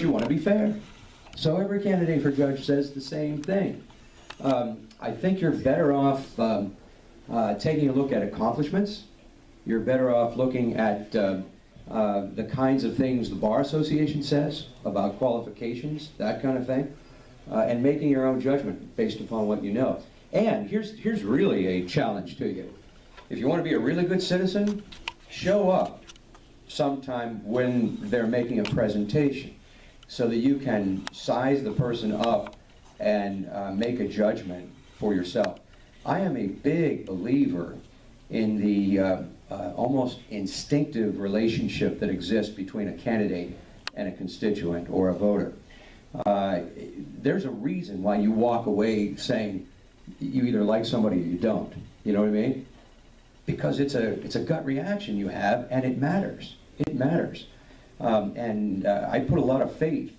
you want to be fair. So every candidate for judge says the same thing. I think you're better off taking a look at accomplishments. You're better off looking at the kinds of things the Bar Association says about qualifications, that kind of thing, and making your own judgment based upon what you know. And here's really a challenge to you. If you want to be a really good citizen, show up sometime when they're making a presentation so that you can size the person up and make a judgment for yourself. I am a big believer in the almost instinctive relationship that exists between a candidate and a constituent or a voter. There's a reason why you walk away saying you either like somebody or you don't. You know what I mean? Because it's a gut reaction you have, and it matters. It matters. I put a lot of faith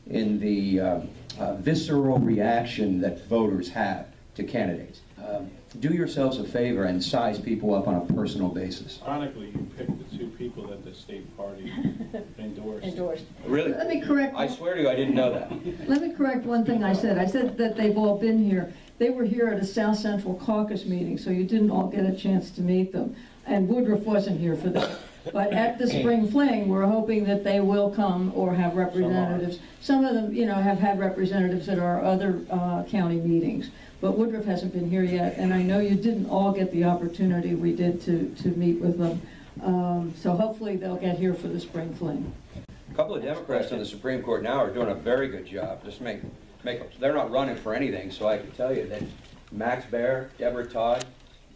in the visceral reaction that voters have to candidates. Do yourselves a favor and size people up on a personal basis. Ironically, you picked the two people that the state party endorsed. Really? Let me correct. I swear to you, I didn't know that. Let me correct one thing I said. I said that they've all been here. They were here at a South Central Caucus meeting, so you didn't all get a chance to meet them. And Woodruff wasn't here for that. But at the Spring Fling, we're hoping that they will come or have representatives. Some of them, have had representatives at our other county meetings. But Woodruff hasn't been here yet, and I know you didn't all get the opportunity we did to meet with them. So hopefully they'll get here for the Spring Fling. A couple of Democrats on the Supreme Court now are doing a very good job. They're not running for anything, so I can tell you that Max Baer, Deborah Todd,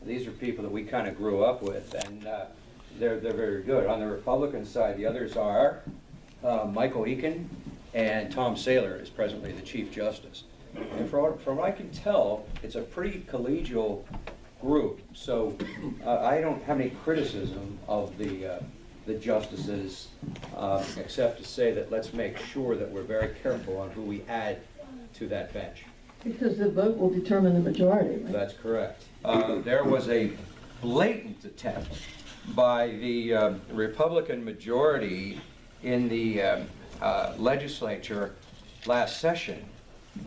these are people that we kind of grew up with, and they're very good. On the Republican side, the others are Michael Eakin and Tom Saylor is presently the Chief Justice. And from what I can tell, it's a pretty collegial group. So I don't have any criticism of the justices, except to say that let's make sure that we're very careful on who we add to that bench. Because the vote will determine the majority, right? That's correct. There was a blatant attempt by the Republican majority in the legislature last session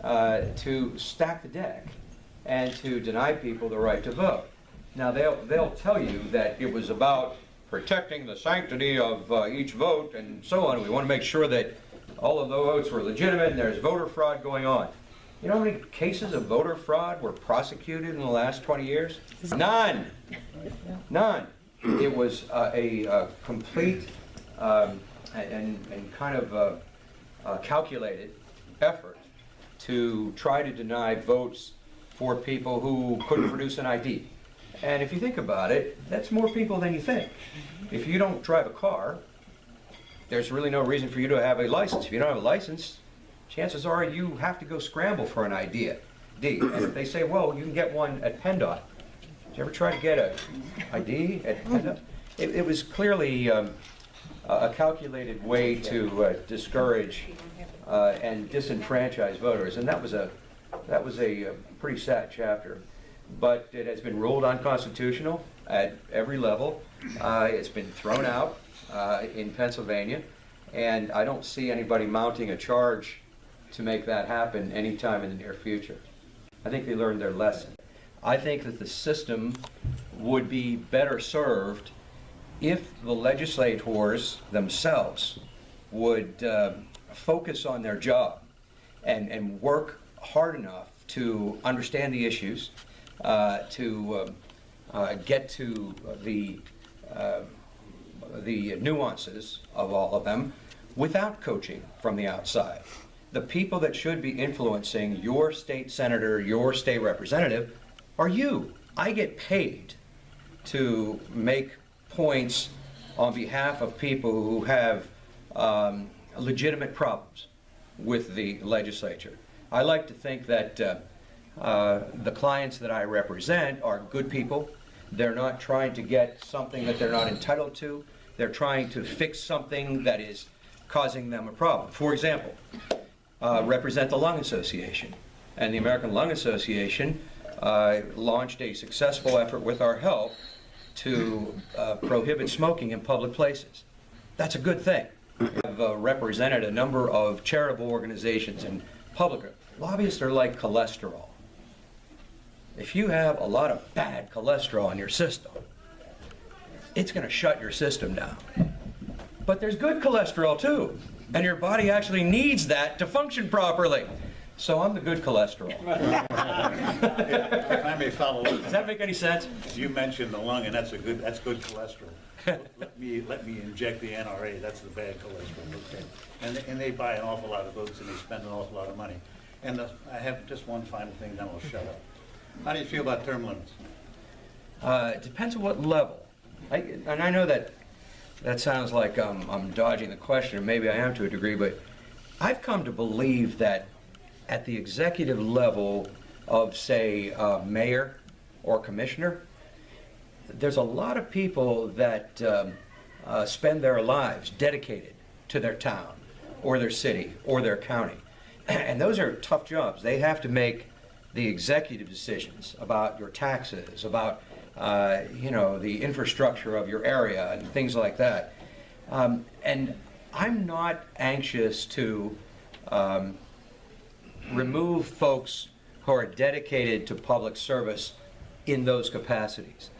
to stack the deck and to deny people the right to vote. Now they'll tell you that it was about protecting the sanctity of each vote and so on. We want to make sure that all of the votes were legitimate and there's voter fraud going on. You know how many cases of voter fraud were prosecuted in the last 20 years? None. None. It was a complete and kind of calculated effort to try to deny votes for people who couldn't produce an ID. And if you think about it, that's more people than you think. If you don't drive a car, there's really no reason for you to have a license. If you don't have a license, chances are you have to go scramble for an ID. And if they say, well, you can get one at PennDOT. Did you ever try to get an ID at PennDOT? It was clearly a calculated way to discourage and disenfranchise voters, and that was a pretty sad chapter. But it has been ruled unconstitutional at every level. It's been thrown out in Pennsylvania, and I don't see anybody mounting a charge to make that happen anytime in the near future. I think they learned their lesson. I think that the system would be better served if the legislators themselves would focus on their job and work hard enough to understand the issues, to get to the nuances of all of them without coaching from the outside. The people that should be influencing your state senator, your state representative, are you. I get paid to make points on behalf of people who have legitimate problems with the legislature. I like to think that the clients that I represent are good people. They're not trying to get something that they're not entitled to. They're trying to fix something that is causing them a problem. For example, represent the Lung Association. And the American Lung Association launched a successful effort with our help to prohibit smoking in public places. That's a good thing. I've represented a number of charitable organizations and public. Lobbyists are like cholesterol. If you have a lot of bad cholesterol in your system, it's going to shut your system down. But there's good cholesterol too, and your body actually needs that to function properly. So I'm the good cholesterol. If I may follow up. Does that make any sense? You mentioned the lung, and that's good cholesterol. Let me inject the NRA, that's the bad cholesterol, okay? And they buy an awful lot of votes, and they spend an awful lot of money. And I have just one final thing, then I'll shut up. How do you feel about term limits? It depends on what level. And I know that sounds like I'm dodging the question, or maybe I am to a degree, but I've come to believe that at the executive level of, say, mayor or commissioner, there's a lot of people that spend their lives dedicated to their town or their city or their county. And those are tough jobs. They have to make the executive decisions about your taxes, about the infrastructure of your area and things like that. And I'm not anxious to remove folks who are dedicated to public service in those capacities.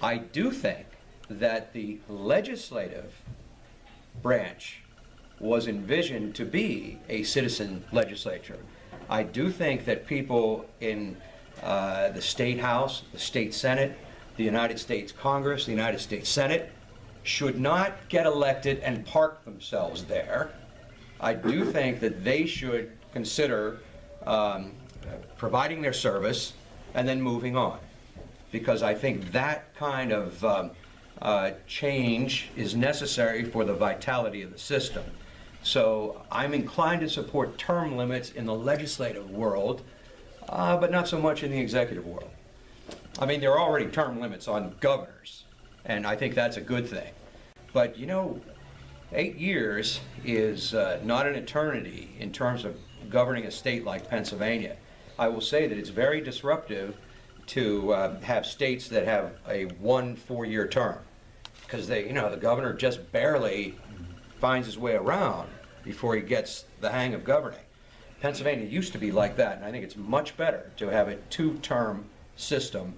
I do think that the legislative branch was envisioned to be a citizen legislature. I do think that people in the State House, the State Senate, the United States Congress, the United States Senate should not get elected and park themselves there. I do think that they should consider providing their service and then moving on, because I think that kind of change is necessary for the vitality of the system. So I'm inclined to support term limits in the legislative world, but not so much in the executive world. I mean, there are already term limits on governors, and I think that's a good thing. But 8 years is not an eternity in terms of governing a state like Pennsylvania. I will say that it's very disruptive to have states that have a 1 4-year term, because the governor just barely finds his way around before he gets the hang of governing. Pennsylvania used to be like that, and I think it's much better to have a 2-term system